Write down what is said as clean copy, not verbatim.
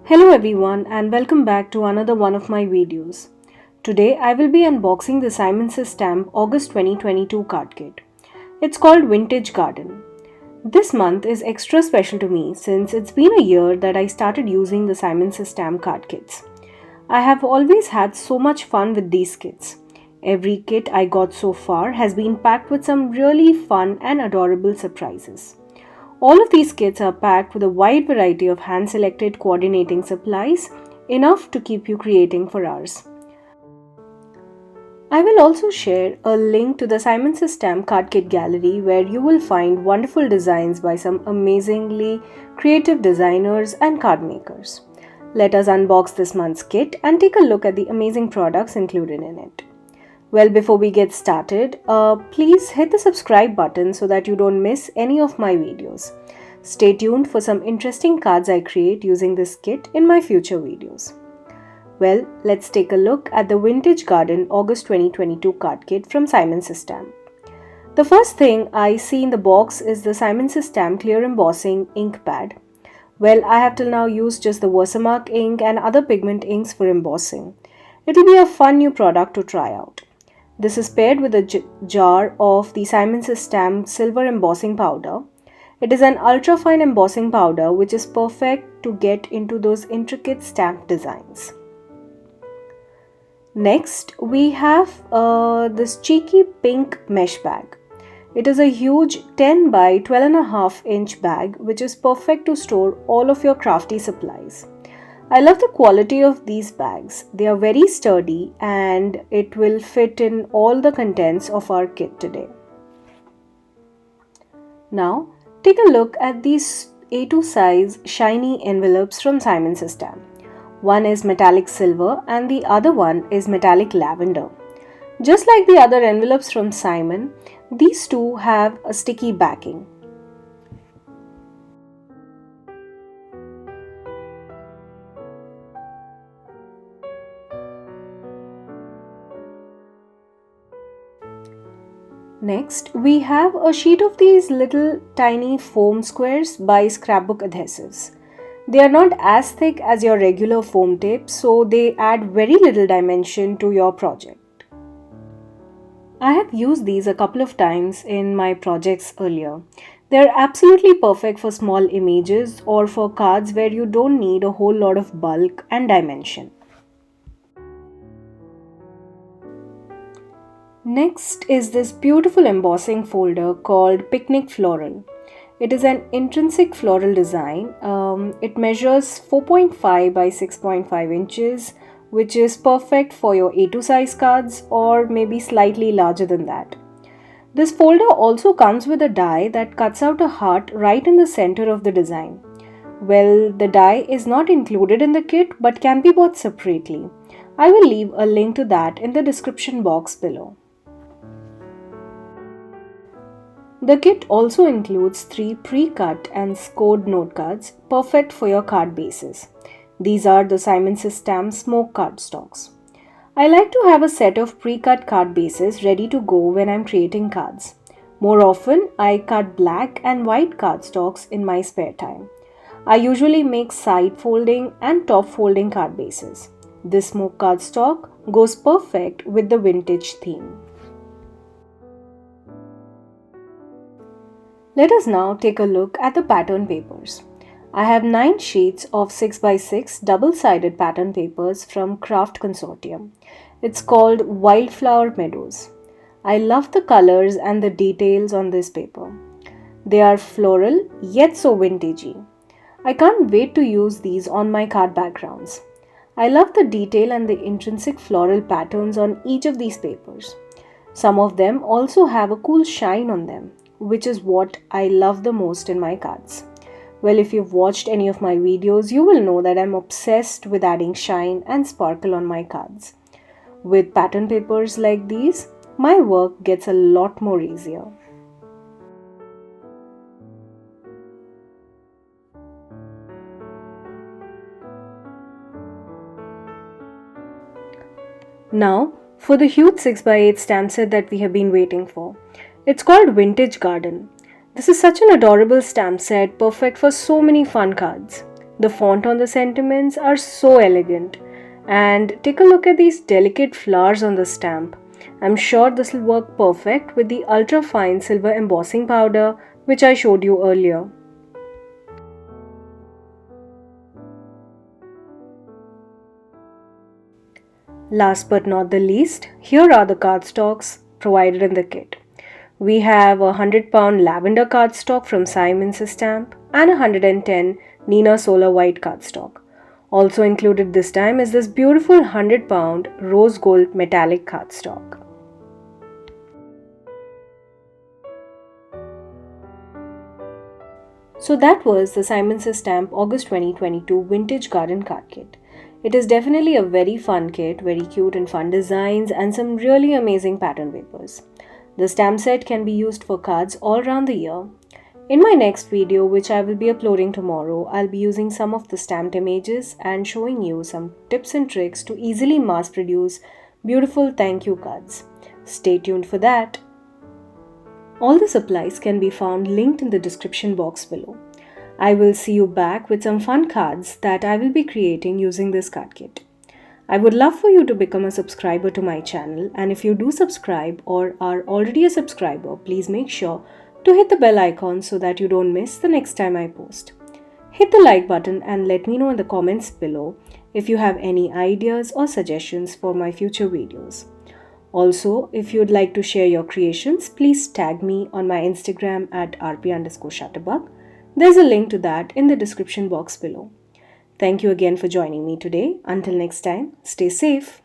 Hello everyone and welcome back to another one of my videos. Today I will be unboxing the Says Stamp August 2022 card kit. It's called Vintage Garden. This month is extra special to me since it's been a year that I started using the Says Stamp card kits. I have always had so much fun with these kits. Every kit I got so far has been packed with some really fun and adorable surprises. All of these kits are packed with a wide variety of hand-selected coordinating supplies, enough to keep you creating for hours. I will also share a link to the Says Stamp Card Kit Gallery where you will find wonderful designs by some amazingly creative designers and card makers. Let us unbox this month's kit and take a look at the amazing products included in it. Well, before we get started, please hit the subscribe button so that you don't miss any of my videos. Stay tuned for some interesting cards I create using this kit in my future videos. Well, let's take a look at the Vintage Garden August 2022 card kit from Says Stamp. The first thing I see in the box is the Says Stamp Clear Embossing ink pad. Well, I have till now used just the Versamark ink and other pigment inks for embossing. It'll be a fun new product to try out. This is paired with a jar of the Says Stamp Silver Embossing Powder. It is an ultra-fine embossing powder which is perfect to get into those intricate stamp designs. Next, we have this cheeky pink mesh bag. It is a huge 10 by 12.5 inch bag which is perfect to store all of your crafty supplies. I love the quality of these bags. They are very sturdy and it will fit in all the contents of our kit today. Now, take a look at these A2 size shiny envelopes from Says Stamp. One is metallic silver and the other one is metallic lavender. Just like the other envelopes from Simon, these two have a sticky backing. Next, we have a sheet of these little tiny foam squares by Scrapbook Adhesives. They are not as thick as your regular foam tape, so they add very little dimension to your project. I have used these a couple of times in my projects earlier. They are absolutely perfect for small images or for cards where you don't need a whole lot of bulk and dimension. Next is this beautiful embossing folder called Picnic Floral. It is an intrinsic floral design. It measures 4.5 by 6.5 inches, which is perfect for your A2 size cards or maybe slightly larger than that. This folder also comes with a die that cuts out a heart right in the center of the design. Well, the die is not included in the kit but can be bought separately. I will leave a link to that in the description box below. The kit also includes 3 pre-cut and scored note cards, perfect for your card bases. These are the Says Stamp Smoke cardstocks. I like to have a set of pre-cut card bases ready to go when I'm creating cards. More often, I cut black and white cardstocks in my spare time. I usually make side folding and top folding card bases. This smoke cardstock goes perfect with the vintage theme. Let us now take a look at the pattern papers. I have 9 sheets of 6x6 double-sided pattern papers from Craft Consortium. It's called Wildflower Meadows. I love the colors and the details on this paper. They are floral yet so vintagey. I can't wait to use these on my card backgrounds. I love the detail and the intrinsic floral patterns on each of these papers. Some of them also have a cool shine on them, which is what I love the most in my cards. Well, if you've watched any of my videos, you will know that I'm obsessed with adding shine and sparkle on my cards. With pattern papers like these, my work gets a lot more easier. Now, for the huge 6x8 stamp set that we have been waiting for. It's called Vintage Garden. This is such an adorable stamp set, perfect for so many fun cards. The font on the sentiments are so elegant. And take a look at these delicate flowers on the stamp. I'm sure this will work perfect with the ultra fine silver embossing powder which I showed you earlier. Last but not the least, here are the cardstocks provided in the kit. We have a 100-pound lavender cardstock from Says Stamp and a 110 Neenah Solar White cardstock. Also included this time is this beautiful 100-pound rose gold metallic cardstock. So that was the Says Stamp August 2022 Vintage Garden Card Kit. It is definitely a very fun kit, very cute and fun designs and some really amazing pattern papers. The stamp set can be used for cards all around the year. In my next video, which I will be uploading tomorrow, I'll be using some of the stamped images and showing you some tips and tricks to easily mass produce beautiful thank you cards. Stay tuned for that. All the supplies can be found linked in the description box below. I will see you back with some fun cards that I will be creating using this card kit. I would love for you to become a subscriber to my channel, and if you do subscribe or are already a subscriber, please make sure to hit the bell icon so that you don't miss the next time I post. Hit the like button and let me know in the comments below if you have any ideas or suggestions for my future videos. Also, if you'd like to share your creations, please tag me on my Instagram at rp_shutterbug. There's a link to that in the description box below. Thank you again for joining me today. Until next time, stay safe.